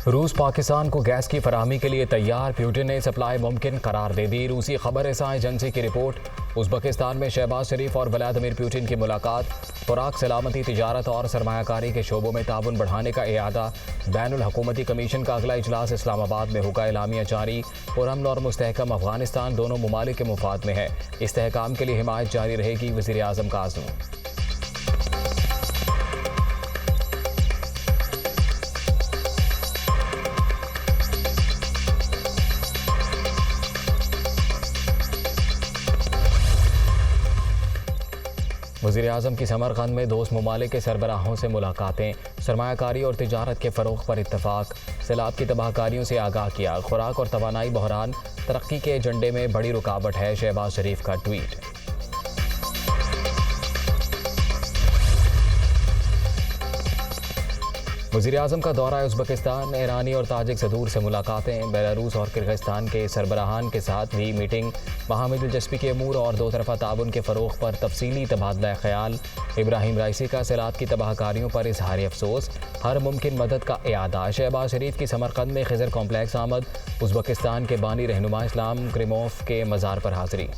रूस पाकिस्तान को गैस की फराहमी के लिए तैयार, पुतिन ने सप्लाई मुमकिन करार दे दी। रूसी खबर रसां एजेंसी की रिपोर्ट। उज़्बेकिस्तान में शहबाज शरीफ और व्लादिमीर पुतिन की मुलाकात। खुराक, सलामती, तिजारत और सरमायाकारी के शोबों में ताउन बढ़ाने का इरादा। बैनुल हुकूमती कमीशन का अगला इजलास इस्लामाबाद में होगा। एलामिया जारी। पुरअमन और मुस्तहकम अफगानिस्तान दोनों ममालिक के मुफाद में है। इस्तेहकाम के लिए हिमायत जारी रहेगी। वज़ीर आज़म का आज़म। वज़ीर आज़म की समरकंद में दोस्त ममालिक के सरबराहों से मुलाकातें। सरमायाकारी और तिजारत के फ़रोग़ पर इत्तफ़ाक़। सैलाब की तबाहकारियों से आगाह किया। खुराक और तवानाई बहरान तरक्की के एजेंडे में बड़ी रुकावट है। शहबाज शरीफ का ट्वीट। वज़ीर आज़म का दौरा उज़्बेकिस्तान। ईरानी और ताजिक सदूर से मुलाकातें। बेलारूस और किर्गिस्तान के सरबराहान के साथ भी मीटिंग। बाहमी दिलचस्पी के अमूर और दो तरफ़ा ताउन के फ़रोग़ पर तफसीली तबादला ख्याल। इब्राहिम राइसी का सैलाब की तबाहकारियों पर इजहार अफसोस। हर मुमकिन मदद का इआदा। शहबाज शरीफ की समरकंद में खिज़र कॉम्प्लेक्स आमद। उज़्बेकिस्तान के बानी रहनुमा इस्लाम करीमोव के मज़ार पर हाज़री।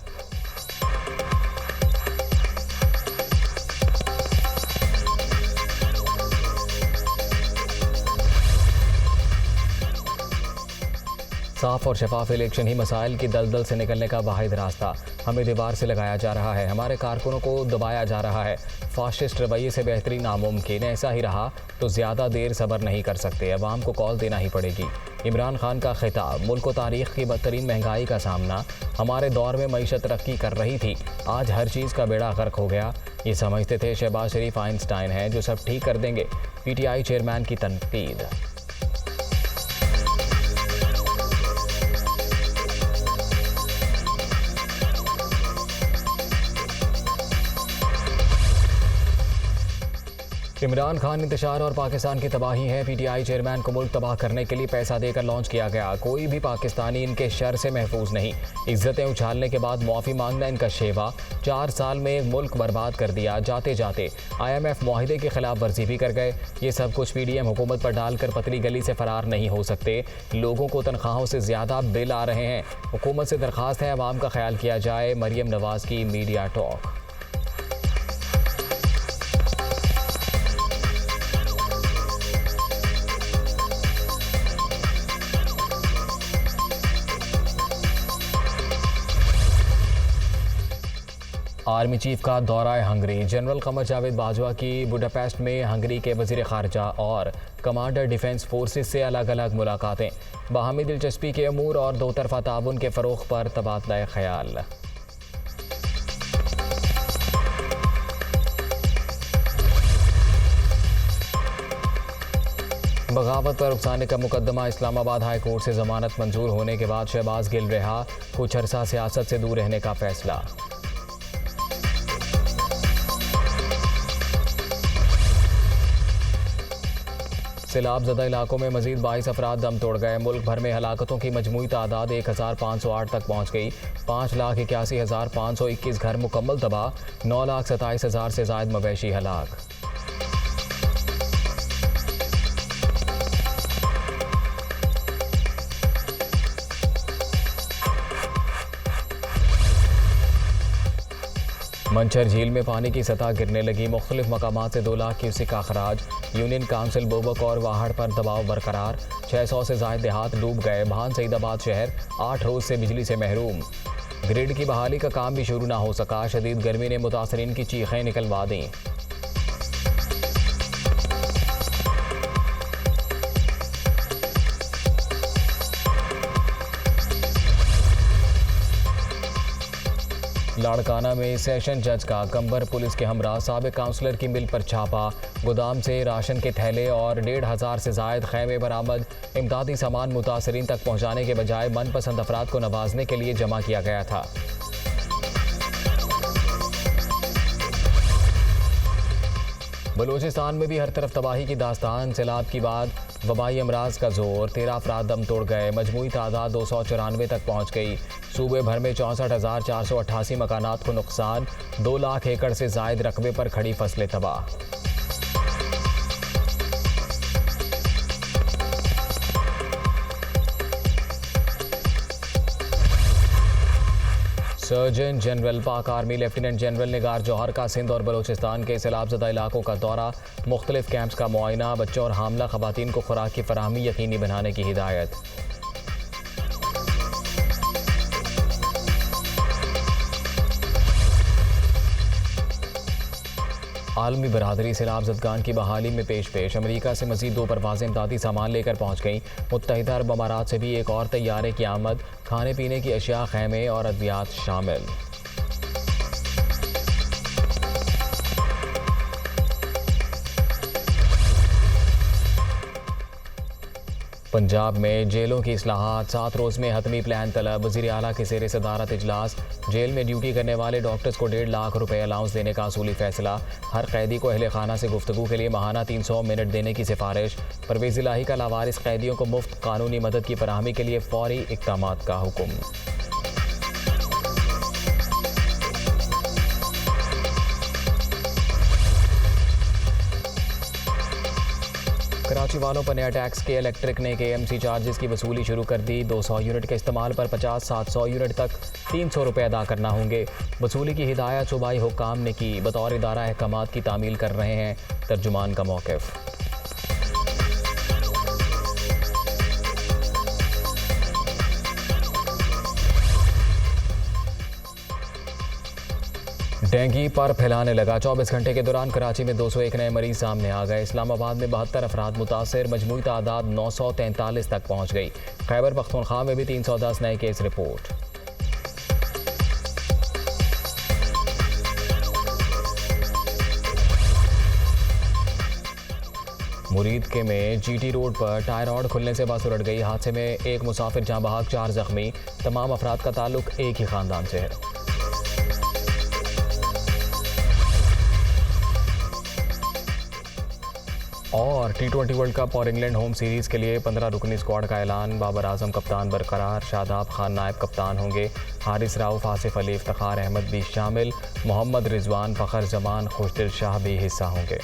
साफ और शफाफ इलेक्शन ही मसाइल की दलदल से निकलने का वाहिद रास्ता। हमें दीवार से लगाया जा रहा है, हमारे कारकुनों को दबाया जा रहा है। फाशिस्ट रवैये से बेहतरी नामुमकिन। ऐसा ही रहा तो ज़्यादा देर सब्र नहीं कर सकते। अवाम को कॉल देना ही पड़ेगी। इमरान खान का खिताब। मुल्क को तारीख़ की बदतरीन महंगाई का सामना। हमारे दौर में मईशत तरक्की कर रही थी, आज हर चीज़ का बेड़ा गर्क हो गया। ये समझते थे शहबाज शरीफ आइंस्टाइन है जो सब ठीक कर देंगे। PTI चेयरमैन की तनकीद। इमरान खान इंतशार और पाकिस्तान की तबाही है। PTI चेयरमैन को मुल्क तबाह करने के लिए पैसा देकर लॉन्च किया गया। कोई भी पाकिस्तानी इनके शर से महफूज नहीं। इज्जतें उछालने के बाद मुआफ़ी मांगना इनका शेवा। 4 साल में एक मुल्क बर्बाद कर दिया। जाते जाते IMF मुआहिदे की खिलाफ वर्जी भी कर गए। ये सब कुछ PDM हुकूमत पर डालकर पतली गली से फरार नहीं हो सकते। लोगों को तनख्वाहों से ज़्यादा बिल आ रहे हैं। हुकूमत से दरख्वास्त है अवाम का ख्याल किया जाए। मरियम नवाज़ की मीडिया टॉक। आर्मी चीफ का दौरा हंगरी। जनरल कमर जावेद बाजवा की बुडापेस्ट में हंगरी के वज़ीर ख़ारजा और कमांडर डिफेंस फोर्सेस से अलग अलग मुलाकातें। बाहमी दिलचस्पी के अमूर और दो तरफ़ा ताउन के फ़रोग़ पर तबादला ख्याल। बगावत पर उकसाने का मुकदमा। इस्लामाबाद हाई कोर्ट से ज़मानत मंजूर होने के बाद शहबाज गिल रहा। कुछ अरसा सियासत से दूर रहने का फैसला। सैलाब ज़दा इलाकों में मजीद 22 अफराद दम तोड़ गए। मुल्क भर में हलाकतों की मजमूई तादाद 1508 तक पहुँच गई। 5,81,521 घर मुकम्मल तबाह। 9,27,000 से ज़ायद मवेशी हलाक। मंचर झील में पानी की सतह गिरने लगी। मुख्तलिफ मकामात से 2 लाख क्यूसेक का अखराज। यूनियन काउंसिल बोबक और वाहड़ पर दबाव बरकरार। 600 से ज़ायद देहात डूब गए। भान सईदाबाद शहर 8 रोज़ से बिजली से महरूम। ग्रिड की बहाली का काम भी शुरू ना हो सका। शदीद गर्मी ने मुतासरीन की चीखें निकलवा दी। लाड़काना में सेशन जज का कंबर पुलिस के हमरा साबिक काउंसलर की मिल पर छापा। गोदाम से राशन के थैले और 1,500 से ज़ायद खैमे बरामद। इमदादी सामान मुतासरीन तक पहुँचाने के बजाय मनपसंद अफराद को नवाजने के लिए जमा किया गया था। बलूचिस्तान में भी हर तरफ तबाही की दास्तान। सैलाब के बाद वबाई अमराज का जोर। 13 अफराद दम तोड़ गए। मजमूई तादाद 294 तक पहुँच गई। सूबे भर में 64,488 मकानात को नुकसान। 2 लाख एकड़ से ज़ायद रकबे पर खड़ी फसलें तबाह। सर्जन जनरल पाक आर्मी लेफ्टिनेंट जनरल निगार जौहर का सिंध और बलूचिस्तान के सैलाबजदा इलाकों का दौरा, मुख्तलिफ कैंप्स का मुआयना, बच्चों और हामला खवातीन को खुराक की फराहमी यकीनी बनाने की हिदायत। आलमी बरादरी सैलाब ज़दगान की बहाली में पेश अमेरिका से मज़ीद 2 परवाज़ें इमदादी सामान लेकर पहुँच गईं। मुत्तहिदा अरब अमारात से भी एक और तैयारे की आमद, खाने पीने की अशिया, खैमे और अद्वियात शामिल। पंजाब में जेलों की इस्लाहात, 7 रोज़ में हतमी प्लान तलब, वज़ीर आला के ज़ेर सदारत इजलास। जेल में ड्यूटी करने वाले डॉक्टर्स को 1.5 लाख रुपए अलाउंस देने का असूली फैसला। हर कैदी को अहले खाना से गुफ्तगू के लिए माहाना 300 मिनट देने की सिफारिश। परवेज़ इलाही का लावारिस कैदियों को मुफ्त कानूनी मदद की फराहमी के लिए फौरी इक़दामात का हुक्म। कराची वालों पर नया टैक्स के इलेक्ट्रिक ने KMC चार्जेस की वसूली शुरू कर दी। 200 यूनिट के इस्तेमाल पर 50-700 यूनिट तक 300 रुपये अदा करना होंगे। वसूली की हिदायत सूबाई हुक्काम ने की, बतौर इदारा अहकामात की तामील कर रहे हैं तर्जुमान का मौक़िफ़। डेंगू पर फैलाने लगा, 24 घंटे के दौरान कराची में 201 नए मरीज सामने आ गए। इस्लामाबाद में 72 अफराद मुतासर, मजमूई तादाद 943 तक पहुँच गई। खैबर पख्तूनख्वा में भी 310 नए केस रिपोर्ट। मुरीद के में GT रोड पर टायर रॉड खुलने से बस उलट गई। हादसे में एक मुसाफिर जाँ बहक, 4 जख्मी। तमाम अफराद का ताल्लुक एक ही खानदान से है। और T20 वर्ल्ड कप और इंग्लैंड होम सीरीज़ के लिए 15 रुकनी स्क्वाड का ऐलान। बाबर आजम कप्तान बरकरार, शादाब खान नायब कप्तान होंगे। हारिस राउफ, आसिफ अली, इफ्तिखार अहमद भी शामिल। मोहम्मद रिजवान, फ़खर जमान, खुशदिल शाह भी हिस्सा होंगे।